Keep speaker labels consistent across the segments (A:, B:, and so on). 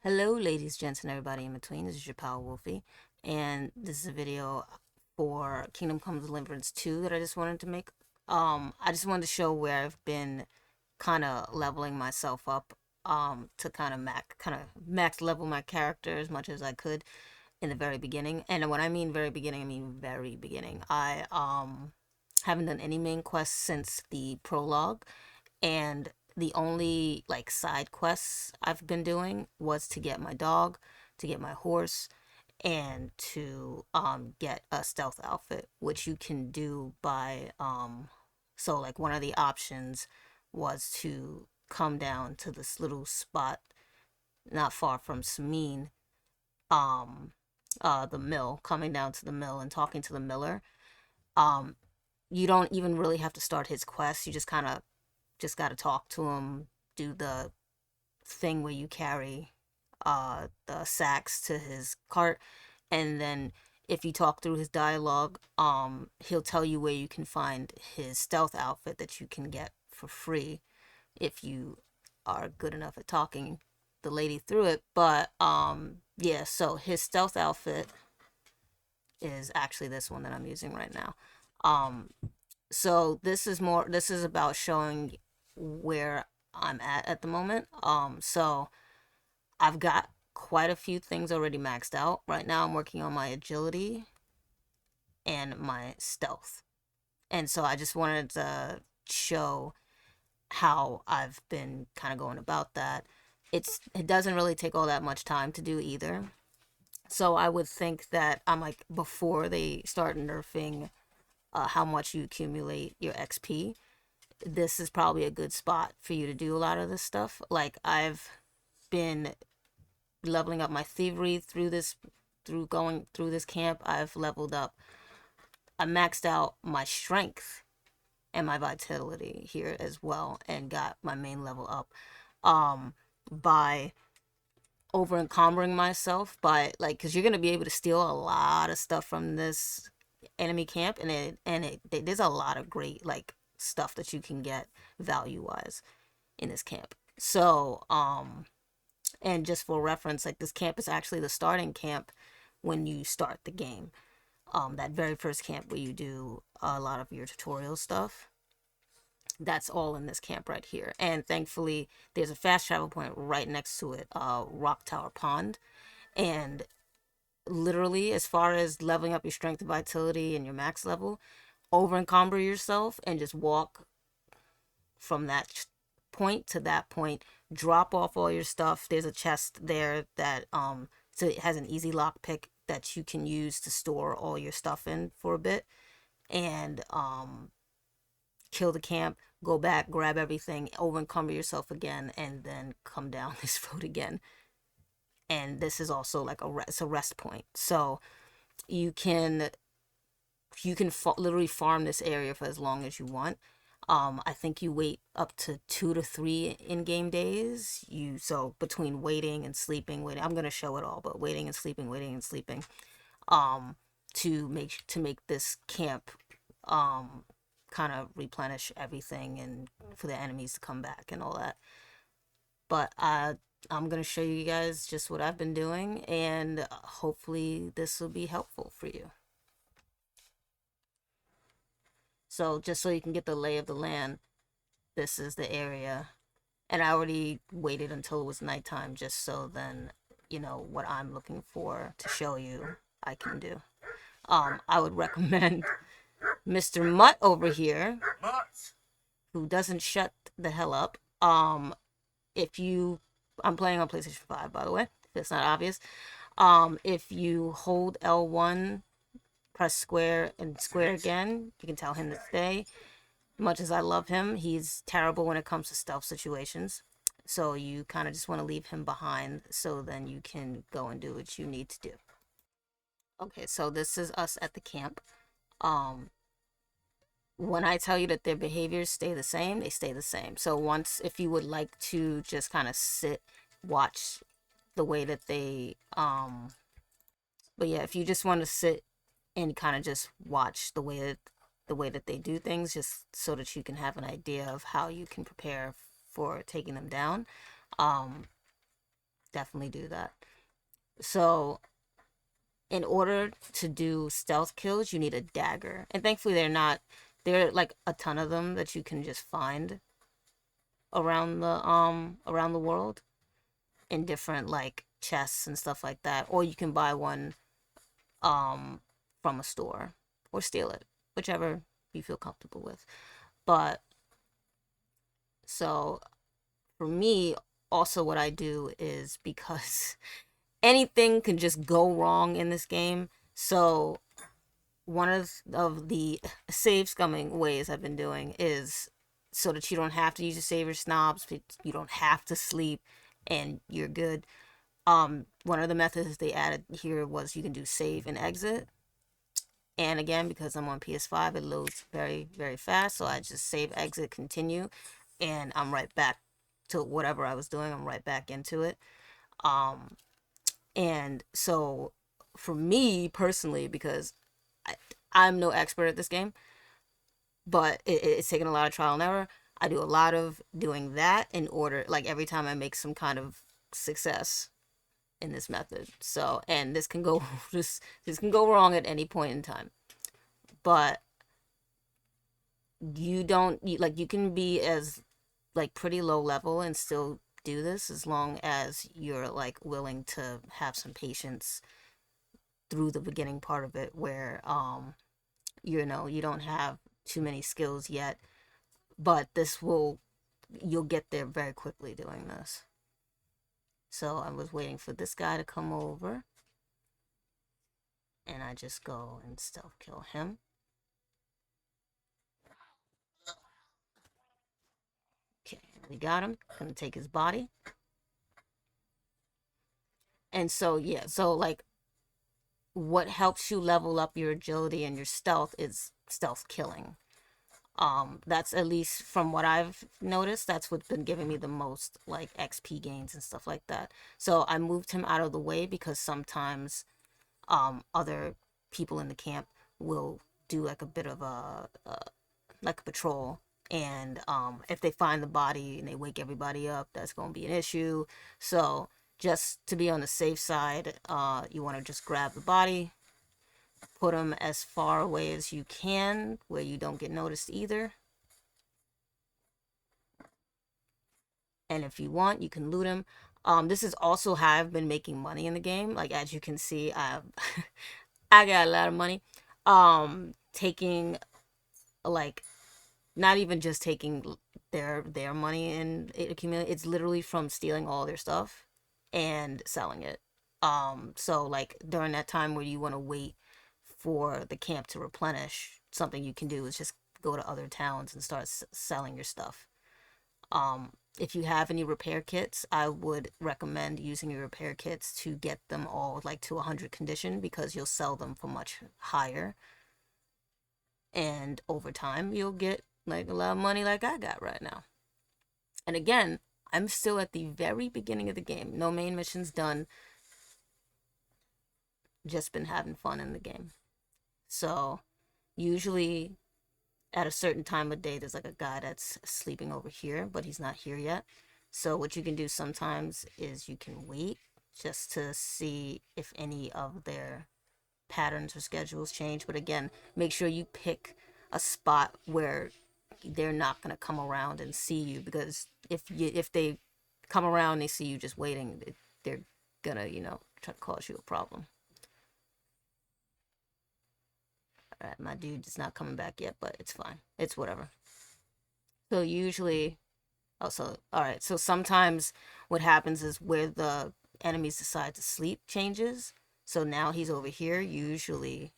A: Hello, ladies, gents, and everybody in between. This is your pal Wolfie, and this is a video for Kingdom Come Deliverance 2 that I just wanted to make. I just wanted to show where I've been kind of leveling myself up, to kind of max level my character as much as I could in the very beginning. And when I mean very beginning, I mean very beginning. I haven't done any main quests since the prologue, and the only like side quests I've been doing was to get my dog, to get my horse, and to get a stealth outfit, which you can do by so like one of the options was to come down to this little spot not far from Sameen, um the mill, coming down to the mill and talking to the miller. um you don't even really have to start his quest. You just got to talk to him, do the thing where you carry the sacks to his cart, and then if you talk through his dialogue, he'll tell you where you can find his stealth outfit that you can get for free if you are good enough at talking the lady through it. But yeah, so his stealth outfit is actually this one that I'm using right now. Um so this is about showing where I'm at the moment. So I've got quite a few things already maxed out. Right now I'm working on my agility and my stealth. And so I just wanted to show how I've been kind of going about that. It doesn't really take all that much time to do either. So I would think that I'm like before they start nerfing how much you accumulate your XP, this is probably a good spot for you to do a lot of this stuff. Like I've been leveling up my thievery through going through this camp. I've leveled up. I maxed out my strength and my vitality here as well, and got my main level up by over encumbering myself by like, because you're gonna be able to steal a lot of stuff from this enemy camp, and there's a lot of great like stuff that you can get value wise in this camp. So and just for reference, like this camp is actually the starting camp when you start the game. That very first camp where you do a lot of your tutorial stuff, that's all in this camp right here. And thankfully there's a fast travel point right next to it, Rock Tower Pond. And literally, as far as leveling up your strength and vitality and your max level, over encumber yourself and just walk from that point to that point, drop off all your stuff. There's a chest there that so it has an easy lock pick that you can use to store all your stuff in for a bit, and kill the camp, go back, grab everything, over encumber yourself again, and then come down this road again. And this is also like it's a rest point, so you can literally farm this area for as long as you want. I think you wait up to 2 to 3 in-game days. So between waiting and sleeping, waiting. I'm gonna show it all, but waiting and sleeping, um, to make this camp, kind of replenish everything and for the enemies to come back and all that. But I'm gonna show you guys just what I've been doing, and hopefully this will be helpful for you. So just so you can get the lay of the land, this is the area. And I already waited until it was nighttime just so then, what I'm looking for to show you, I can do. I would recommend Mr. Mutt over here, who doesn't shut the hell up. If you, I'm playing on PlayStation 5, by the way, if it's not obvious. If you hold L1, press square and square again, you can tell him to stay. Much as I love him, he's terrible when it comes to stealth situations. So you kind of just want to leave him behind so then you can go and do what you need to do. Okay, so this is us at the camp. Um, when I tell you that their behaviors stay the same, they stay the same. So once, if you would like to just kind of sit, watch the way that they, but yeah, if you just want to sit and kind of just watch the way that they do things, just so that you can have an idea of how you can prepare for taking them down. Um, definitely do that. So in order to do stealth kills, you need a dagger. And thankfully there are like a ton of them that you can just find around the world in different like chests and stuff like that. Or you can buy one um from a store or steal it, whichever you feel comfortable with. But so for me, also what I do is because anything can just go wrong in this game. So one of the save scumming ways I've been doing is so that you don't have to use your saver snobs, you don't have to sleep, and you're good. One of the methods they added here was you can do save and exit. And again, because I'm on PS5, it loads very, very fast. So I just save, exit, continue, and I'm right back to whatever I was doing. I'm right back into it. Um, and so for me personally, because I, I'm no expert at this game, but it's taken a lot of trial and error. I do a lot of doing that in order, like every time I make some kind of success in this method. So, and this can go this can go wrong at any point in time. But you can be as like pretty low level and still do this as long as you're like willing to have some patience through the beginning part of it where you don't have too many skills yet, but you'll get there very quickly doing this. So I was waiting for this guy to come over, and I just go and stealth kill him. Okay, we got him. Gonna take his body. And so yeah, so like what helps you level up your agility and your stealth is stealth killing. That's at least from what I've noticed, that's what's been giving me the most like XP gains and stuff like that. So I moved him out of the way because sometimes other people in the camp will do like a bit of a patrol, and if they find the body and they wake everybody up, that's going to be an issue. So just to be on the safe side, you want to just grab the body, put them as far away as you can where you don't get noticed either. And if you want, you can loot him. This is also how I've been making money in the game. Like as you can see, I got a lot of money. Taking like not even just taking their money and it accumulate. It's literally from stealing all their stuff and selling it. So like during that time where you want to wait for the camp to replenish, something you can do is just go to other towns and start selling your stuff. If you have any repair kits, I would recommend using your repair kits to get them all like to 100 condition because you'll sell them for much higher. And over time, you'll get like a lot of money like I got right now. And again, I'm still at the very beginning of the game. No main missions done. Just been having fun in the game. So usually at a certain time of day, there's like a guy that's sleeping over here, but he's not here yet. So what you can do sometimes is you can wait just to see if any of their patterns or schedules change. But again, make sure you pick a spot where they're not going to come around and see you, because if they come around and they see you just waiting, they're gonna try to cause you a problem. All right, my dude is not coming back yet, but it's fine. It's whatever. So usually, also, all right. So sometimes what happens is where the enemies decide to sleep changes. So now he's over here. Usually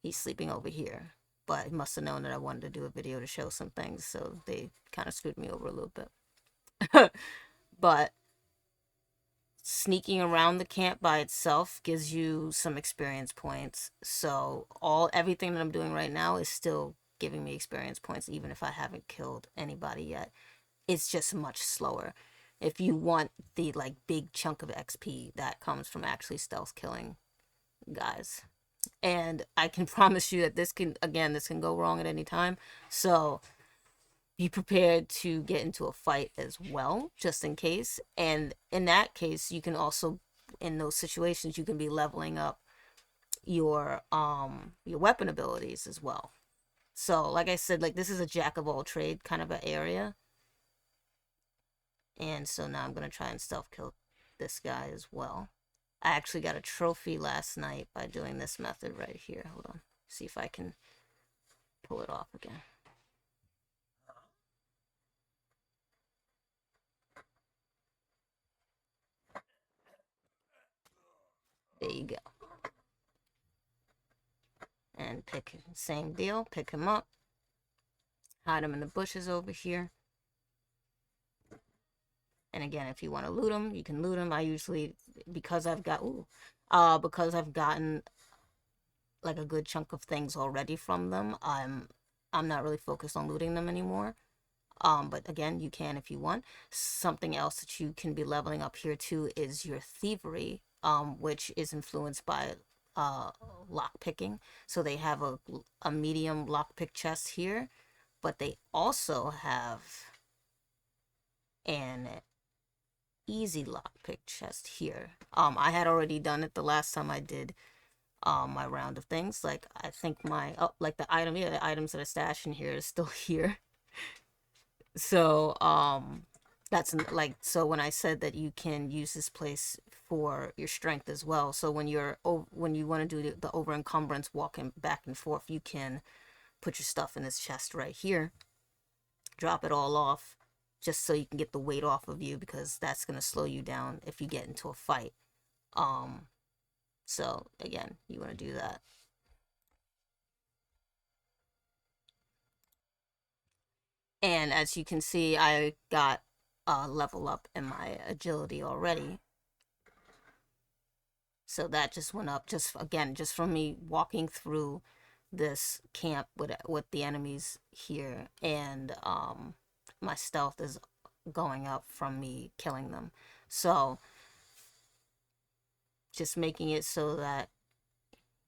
A: he's sleeping over here. But he must have known that I wanted to do a video to show some things, so they kind of screwed me over a little bit. But sneaking around the camp by itself gives you some experience points. So everything that I'm doing right now is still giving me experience points, even if I haven't killed anybody yet. It's just much slower. If you want the like big chunk of XP that comes from actually stealth killing guys. And I can promise you that this can go wrong at any time. So be prepared to get into a fight as well, just in case. And in that case, you can also, in those situations, you can be leveling up your weapon abilities as well. So like I said, like this is a jack of all trade kind of an area. And so now I'm gonna try and stealth kill this guy as well. I actually got a trophy last night by doing this method right here. Hold on, see if I can pull it off again. There you go. And pick, same deal, pick him up, hide him in the bushes over here. And again, if you want to loot him, you can loot him. I usually, because I've gotten like a good chunk of things already from them, I'm not really focused on looting them anymore. But again, you can if you want. Something else that you can be leveling up here too is your thievery, which is influenced by lock picking. So they have a medium lockpick chest here, but they also have an easy lockpick chest here. I had already done it the last time I did my round of things. Like I think my like the items that are stashed in here is still here. So that's like, so when I said that you can use this place for your strength as well, so when you want to do the over encumbrance walking back and forth, you can put your stuff in this chest right here, drop it all off, just so you can get the weight off of you, because that's going to slow you down if you get into a fight. So again, you want to do that. And as you can see, I got a level up in my agility already. So that just went up, just from me walking through this camp with the enemies here, and my stealth is going up from me killing them. So just making it so that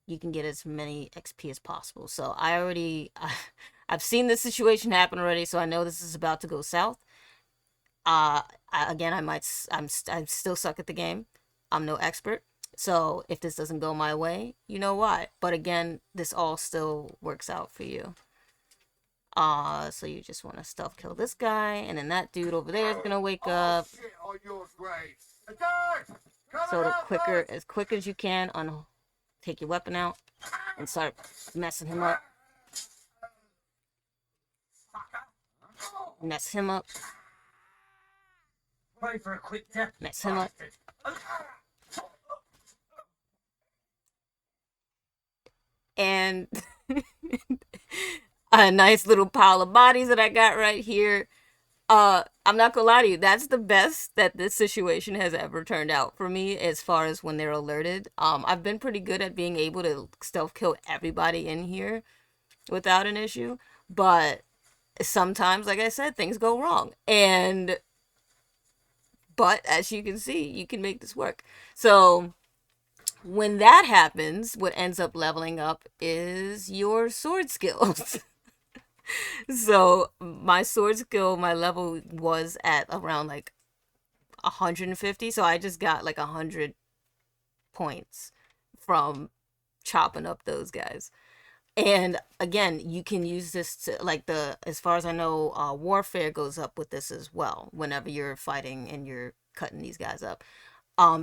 A: you can get as many XP as possible. So I've seen this situation happen already, so I know this is about to go south. I still suck at the game. I'm no expert. So if this doesn't go my way, you know why. But again, this all still works out for you. So you just want to stealth kill this guy, and then that dude over there is gonna wake up. So as quick as you can, take your weapon out and start messing him up. Mess him up.
B: For a quick death.
A: Mess him up. And a nice little pile of bodies that I got right here. I'm not gonna lie to you, that's the best that this situation has ever turned out for me as far as when they're alerted. I've been pretty good at being able to stealth kill everybody in here without an issue, but sometimes, like I said, things go wrong. But as you can see, you can make this work. So when that happens, what ends up leveling up is your sword skills. So my sword skill, my level was at around like 150, so I just got like 100 points from chopping up those guys. And again, you can use this to, like, as far as I know, warfare goes up with this as well whenever you're fighting and you're cutting these guys up.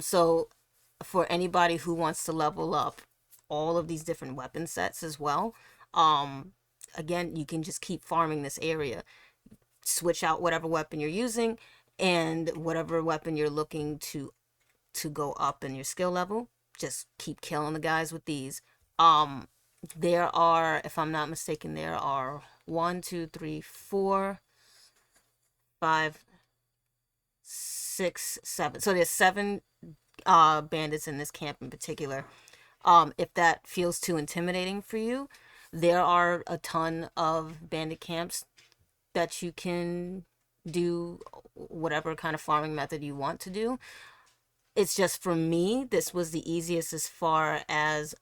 A: So for anybody who wants to level up all of these different weapon sets as well, again, you can just keep farming this area. Switch out whatever weapon you're using, and whatever weapon you're looking to go up in your skill level, just keep killing the guys with these. There are, if I'm not mistaken, there are 1, 2, 3, 4, 5, 6, 7. So there's 7 bandits in this camp in particular. If that feels too intimidating for you, there are a ton of bandit camps that you can do whatever kind of farming method you want to do. It's just, for me, this was the easiest as far as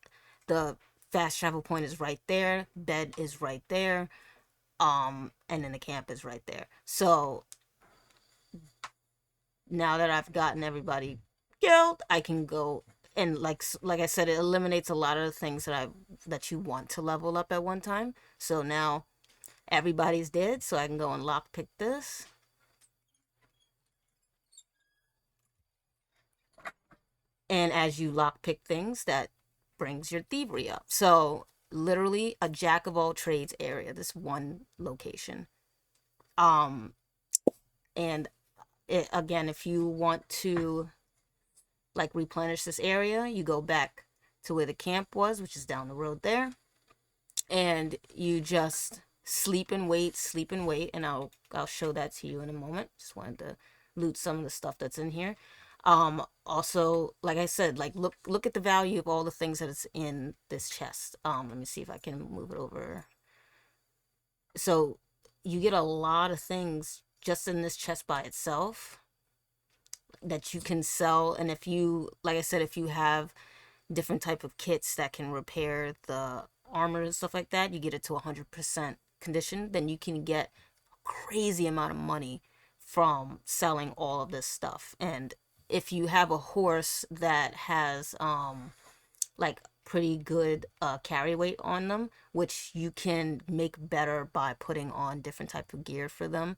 A: the fast travel point is right there, bed is right there. And then the camp is right there. So now that I've gotten everybody killed, I can go and like I said, it eliminates a lot of the things that you want to level up at one time. So now everybody's dead, so I can go and lockpick this. And as you lockpick things, that brings your thievery up. So literally a jack of all trades area, this one location. Um, and again, if you want to like replenish this area, you go back to where the camp was, which is down the road there, and you just sleep and wait, and I'll show that to you in a moment. Just wanted to loot some of the stuff that's in here. Also, like I said, like look at the value of all the things that is in this chest. Let me see if I can move it over. So you get a lot of things just in this chest by itself that you can sell. And if you, like I said, if you have different type of kits that can repair the armor and stuff like that, you get it to 100% condition, then you can get a crazy amount of money from selling all of this stuff. And if you have a horse that has like pretty good carry weight on them, which you can make better by putting on different type of gear for them,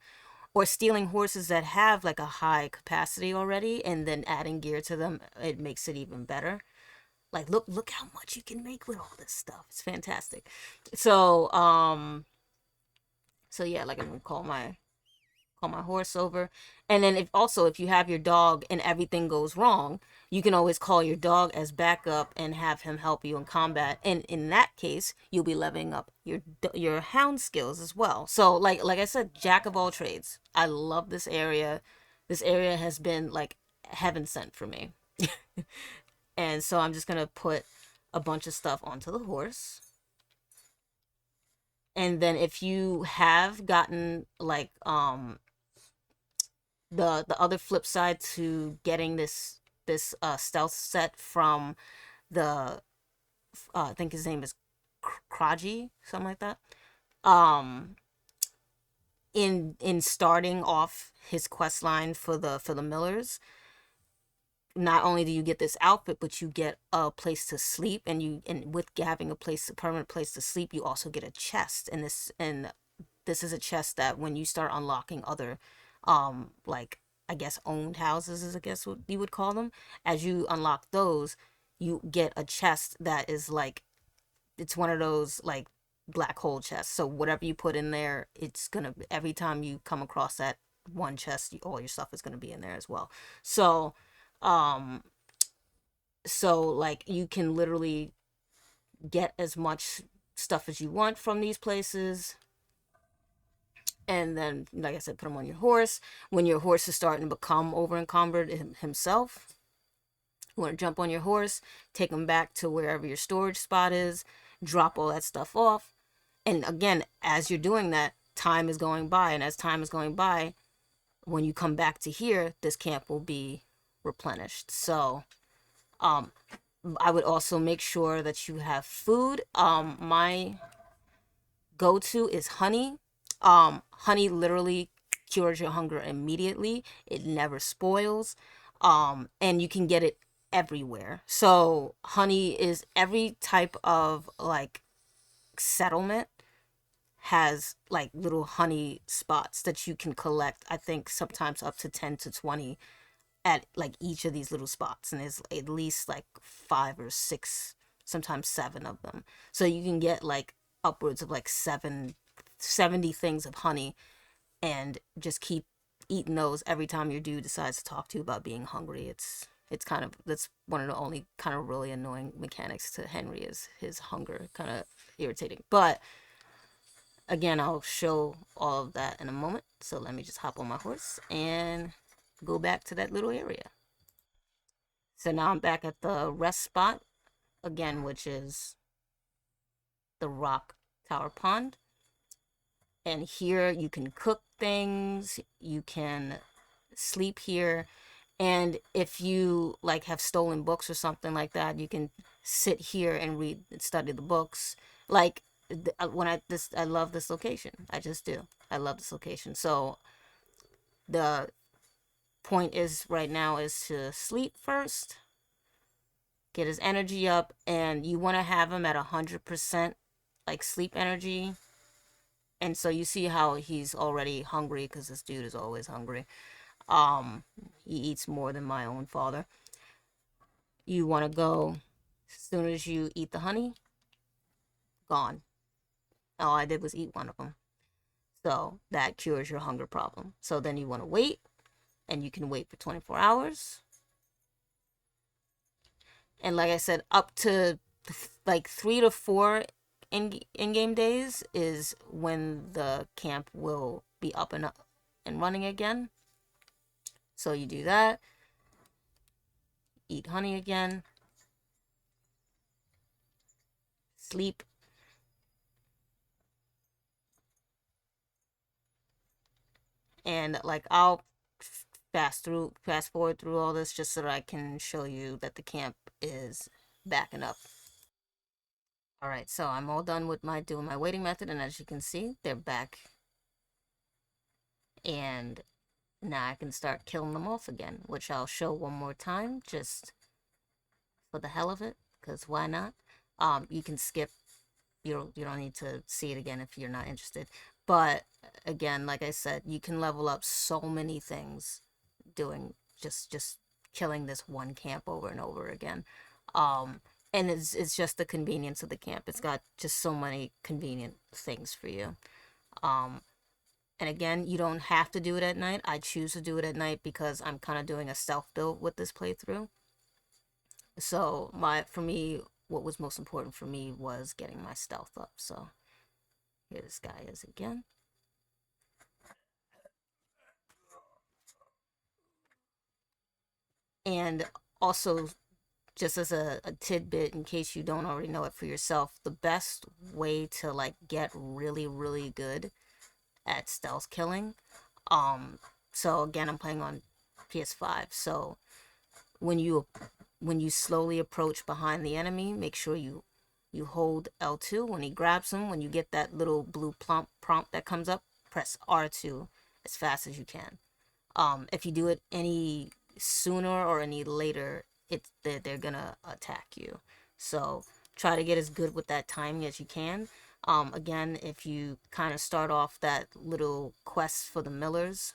A: or stealing horses that have like a high capacity already and then adding gear to them, it makes it even better. Like look how much you can make with all this stuff. It's fantastic. So so yeah, like I'm gonna call my horse over. And then if you have your dog and everything goes wrong, you can always call your dog as backup and have him help you in combat. And in that case, you'll be leveling up your hound skills as well. So like I said, jack of all trades. I love this area. This area has been like heaven sent for me. And so I'm just gonna put a bunch of stuff onto the horse. And then if you have gotten like the other flip side to getting this stealth set from the I think his name is Kraji, something like that. Um in starting off his quest line for the Millers, not only do you get this outfit, but you get a place to sleep, and with having a permanent place to sleep, you also get a chest. And this is a chest that when you start unlocking other like I guess owned houses, is I guess what you would call them, as you unlock those, you get a chest that is like, it's one of those like black hole chests. So whatever you put in there, it's gonna, every time you come across that one chest, all your stuff is gonna be in there as well. So um so like you can literally get as much stuff as you want from these places. And then, like I said, put them on your horse. When your horse is starting to become over encumbered himself, you want to jump on your horse, take him back to wherever your storage spot is, drop all that stuff off. And again, as you're doing that, time is going by. And as time is going by, when you come back to here, this camp will be replenished. So I would also make sure that you have food. My go-to is honey. Honey literally cures your hunger immediately. It never spoils. And you can get it everywhere. So honey is, every type of like settlement has like little honey spots that you can collect. I think sometimes up to 10 to 20 at like each of these little spots, and there's at least like 5 or 6, sometimes 7 of them. So you can get like upwards of like 70 things of honey, and just keep eating those every time your dude decides to talk to you about being hungry. It's kind of, that's one of the only kind of really annoying mechanics to Henry, is his hunger, kind of irritating. But again, I'll show all of that in a moment. So let me just hop on my horse and go back to that little area. So now I'm back at the rest spot again, which is the rock tower pond. And here you can cook things, you can sleep here. And if you like have stolen books or something like that, you can sit here and read and study the books. Like I love this location. I just do. I love this location. So the point is right now is to sleep first, get his energy up, and you want to have him at 100% like sleep energy. And so you see how he's already hungry because this dude is always hungry. Um, he eats more than my own father. You want to go as soon as you eat the honey, gone. All I did was eat one of them. So that cures your hunger problem. So then you want to wait, and you can wait for 24 hours. And like I said, up to like 3 to 4 in-game days is when the camp will be up and running again. So you do that, eat honey again, sleep, and like I'll fast forward through all this just so that I can show you that the camp is backing up. All right, so I'm all done with doing my waiting method, and as you can see, they're back, and now I can start killing them off again, which I'll show one more time just for the hell of it, because why not? You can skip. You don't need to see it again if you're not interested. But again, like I said, you can level up so many things doing just killing this one camp over and over again. Um, and it's just the convenience of the camp. It's got just so many convenient things for you. Um, and again, you don't have to do it at night. I choose to do it at night because I'm kind of doing a stealth build with this playthrough. So for me, what was most important for me was getting my stealth up. So here this guy is again. And also, just as a tidbit, in case you don't already know it for yourself, the best way to like get really, really good at stealth killing. So again, I'm playing on PS5. So when you slowly approach behind the enemy, make sure you hold L2 when he grabs him. When you get that little blue prompt that comes up, press R2 as fast as you can. If you do it any sooner or any later, they're gonna attack you. So try to get as good with that timing as you can. Again, if you kind of start off that little quest for the Millers,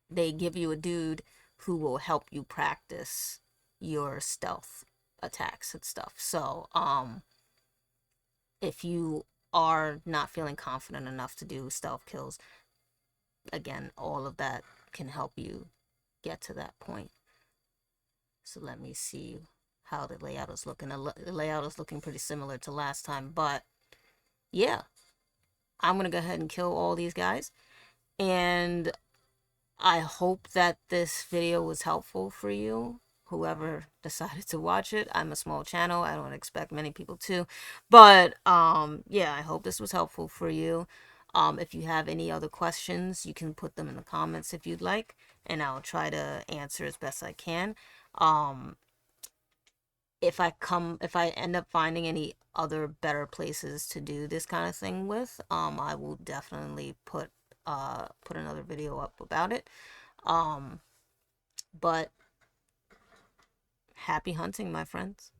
A: they give you a dude who will help you practice your stealth attacks and stuff. So, if you are not feeling confident enough to do stealth kills, again, all of that can help you get to that point. So let me see how the layout is looking. The layout is looking pretty similar to last time, but yeah, I'm gonna go ahead and kill all these guys, and I hope that this video was helpful for you, whoever decided to watch it. I'm a small channel. I don't expect many people to. But yeah, I hope this was helpful for you. If you have any other questions, you can put them in the comments if you'd like, and I'll try to answer as best I can. Um if I end up finding any other better places to do this kind of thing with, I will definitely put another video up about it. Um, but happy hunting, my friends.